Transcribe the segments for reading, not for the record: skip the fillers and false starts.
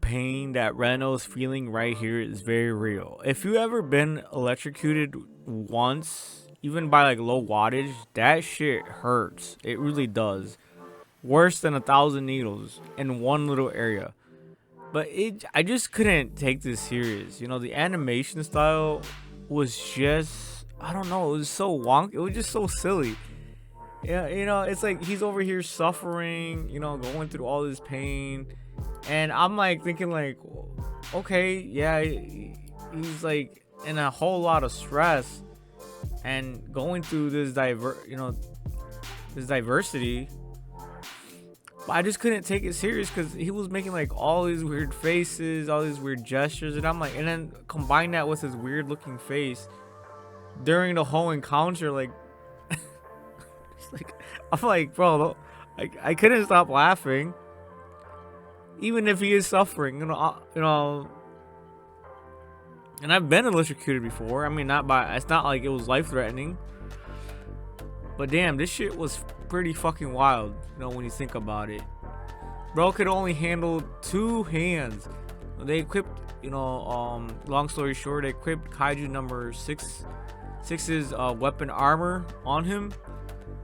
pain that Reno's feeling right here is very real. If you ever been electrocuted once, even by like low wattage, that shit hurts. It really does. Worse than 1,000 needles in one little area. But I just couldn't take this serious. The animation style was just, I don't know, it was so wonky. It was just so silly. Yeah, it's like he's over here suffering, going through all this pain, and I'm like thinking like, okay, yeah, he's like in a whole lot of stress and going through this this diversity. But I just couldn't take it serious because he was making like all these weird faces, all these weird gestures, and I'm like, and then combine that with his weird looking face during the whole encounter, like. Like, I'm like, bro, I couldn't stop laughing, even if he is suffering, And I've been electrocuted before. I mean, it's not like it was life threatening, but damn, this shit was pretty fucking wild. When you think about it, bro could only handle 2 hands. They equipped, long story short, they equipped Kaiju number 6's weapon armor on him.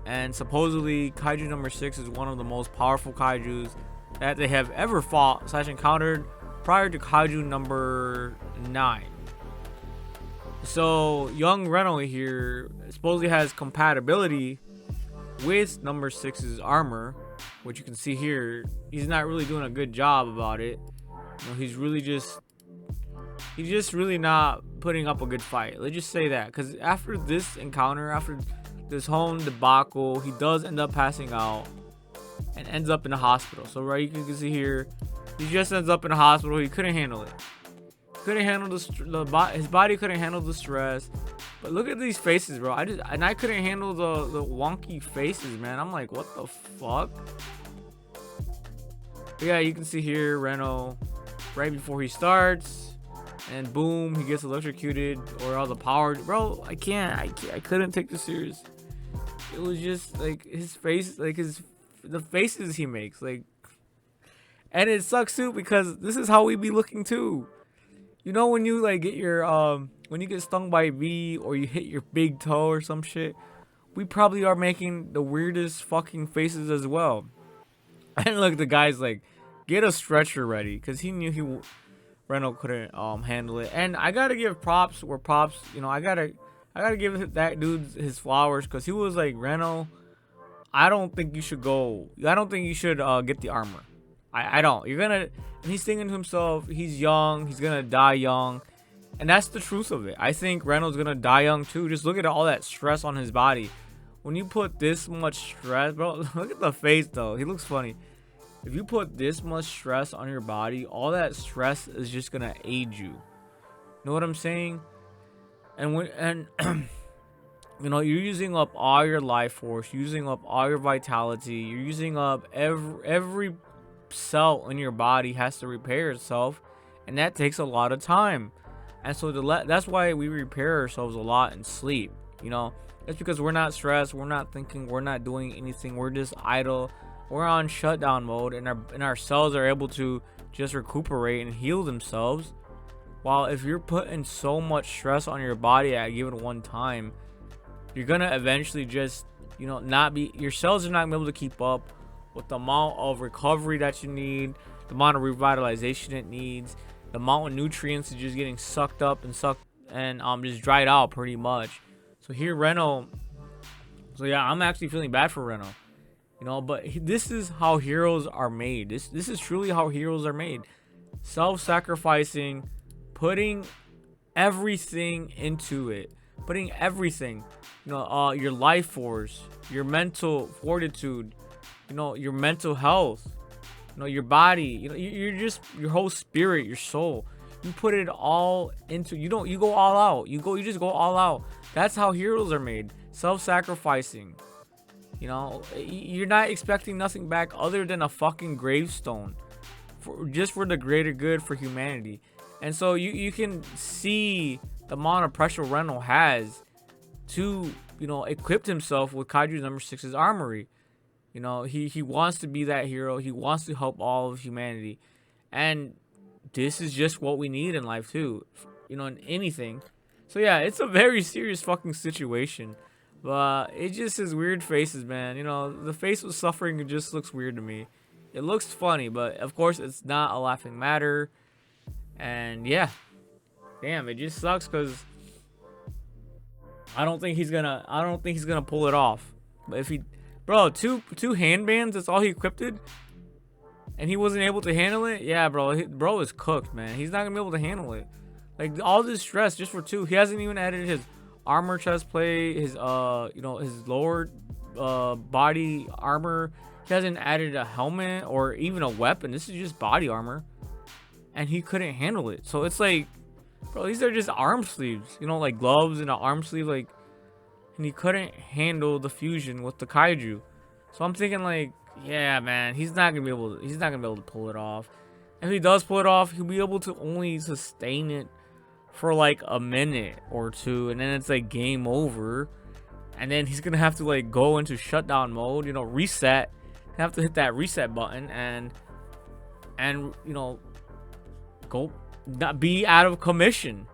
And supposedly, Kaiju number 6 is one of the most powerful kaijus that they have ever fought / encountered prior to Kaiju number 9. So, young Reno here supposedly has compatibility with number 6's armor, which you can see here. He's not really doing a good job about it. He's just really not putting up a good fight. Let's just say that, because after this encounter, after this whole debacle, he does end up passing out and ends up in the hospital. So right, you can see here, he just ends up in the hospital. He couldn't handle it. Couldn't handle his body couldn't handle the stress. But look at these faces, bro. I couldn't handle the wonky faces, man. I'm like, what the fuck? But yeah, you can see here Reno right before he starts, and boom, he gets electrocuted, or all the power. Bro, I couldn't take this serious. It was just like his face, like the faces he makes, like, and it sucks too because this is how we be looking too. When you like get your when you get stung by a bee or you hit your big toe or some shit, we probably are making the weirdest fucking faces as well. And look, the guy's like, get a stretcher ready, because he knew Reno couldn't handle it. And I gotta give props where props, I gotta give that dude his flowers, because he was like, Reno, I don't think you should get the armor. I don't. And he's thinking to himself, he's young, he's gonna die young. And that's the truth of it. I think Reno's gonna die young too. Just look at all that stress on his body. When you put this much stress, bro, look at the face though. He looks funny. If you put this much stress on your body, all that stress is just gonna age you. Know what I'm saying? And you're using up all your life force, using up all your vitality. You're using up every cell in your body has to repair itself, and that takes a lot of time. And so that's why we repair ourselves a lot in sleep. It's because we're not stressed, we're not thinking, we're not doing anything, we're just idle. We're on shutdown mode, and our cells are able to just recuperate and heal themselves. While if you're putting so much stress on your body at a given one time, you're gonna eventually just, your cells are not gonna be able to keep up with the amount of recovery that you need, the amount of revitalization it needs, the amount of nutrients is just getting sucked up and just dried out pretty much. So here Reno, so yeah, I'm actually feeling bad for Reno. But this is how heroes are made. This is truly how heroes are made. Self-sacrificing, putting everything into it. Putting everything. Your life force, your mental fortitude, your mental health, your body, your whole spirit, your soul. You put it all into, you go all out. You just go all out. That's how heroes are made. Self-sacrificing. You're not expecting nothing back other than a fucking gravestone, just for the greater good for humanity. And so you can see the amount of pressure Reno has to equip himself with Kaiju number 6's armory. He wants to be that hero. He wants to help all of humanity, and this is just what we need in life too, you know, in anything. So yeah, it's a very serious fucking situation. But it just is weird faces, man. You know, the face with suffering, it just looks weird to me. It looks funny, but of course it's not a laughing matter. And yeah, damn, it just sucks because I don't think he's gonna pull it off. But if he, bro, two hand bands, that's all he equipped, and he wasn't able to handle it. Yeah, bro is cooked, man. He's not gonna be able to handle it. Like all this stress just for two. He hasn't even added his armor chest plate, his you know, his lower body armor. He hasn't added a helmet or even a weapon. This is just body armor, and he couldn't handle it. So it's like, bro, these are just arm sleeves, you know, like gloves and an arm sleeve, like, and he couldn't handle the fusion with the kaiju. So I'm thinking like, yeah, man, he's not gonna be able to pull it off. If he does pull it off, he'll be able to only sustain it for like a minute or two, and then it's like game over. And then he's gonna have to like go into shutdown mode, you know, reset. Have to hit that reset button and you know, go not be out of commission.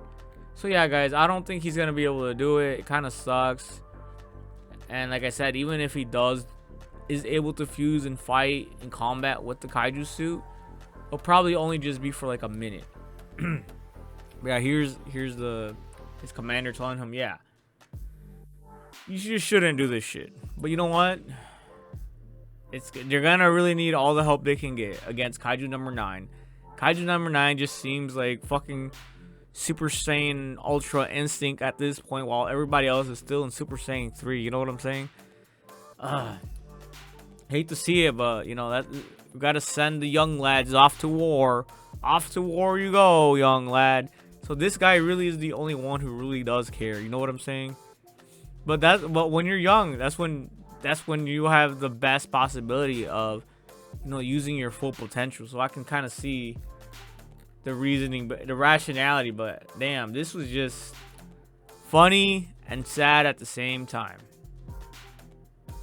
So yeah, guys, I don't think he's gonna be able to do it. It kind of sucks. And like I said, even if he is able to fuse and fight in combat with the kaiju suit, it'll probably only just be for like a minute. Yeah, here's his commander telling him, yeah, you just shouldn't do this shit. But you know what? They're gonna really need all the help they can get against Kaiju number 9. Kaiju number 9 just seems like fucking Super Saiyan Ultra Instinct at this point, while everybody else is still in Super Saiyan 3. You know what I'm saying? Hate to see it, but you know that we gotta send the young lads off to war. Off to war you go, young lad. So this guy really is the only one who really does care. You know what I'm saying? But when you're young, that's when you have the best possibility of, you know, using your full potential. So I can kind of see the reasoning, but the rationality. But damn, this was just funny and sad at the same time.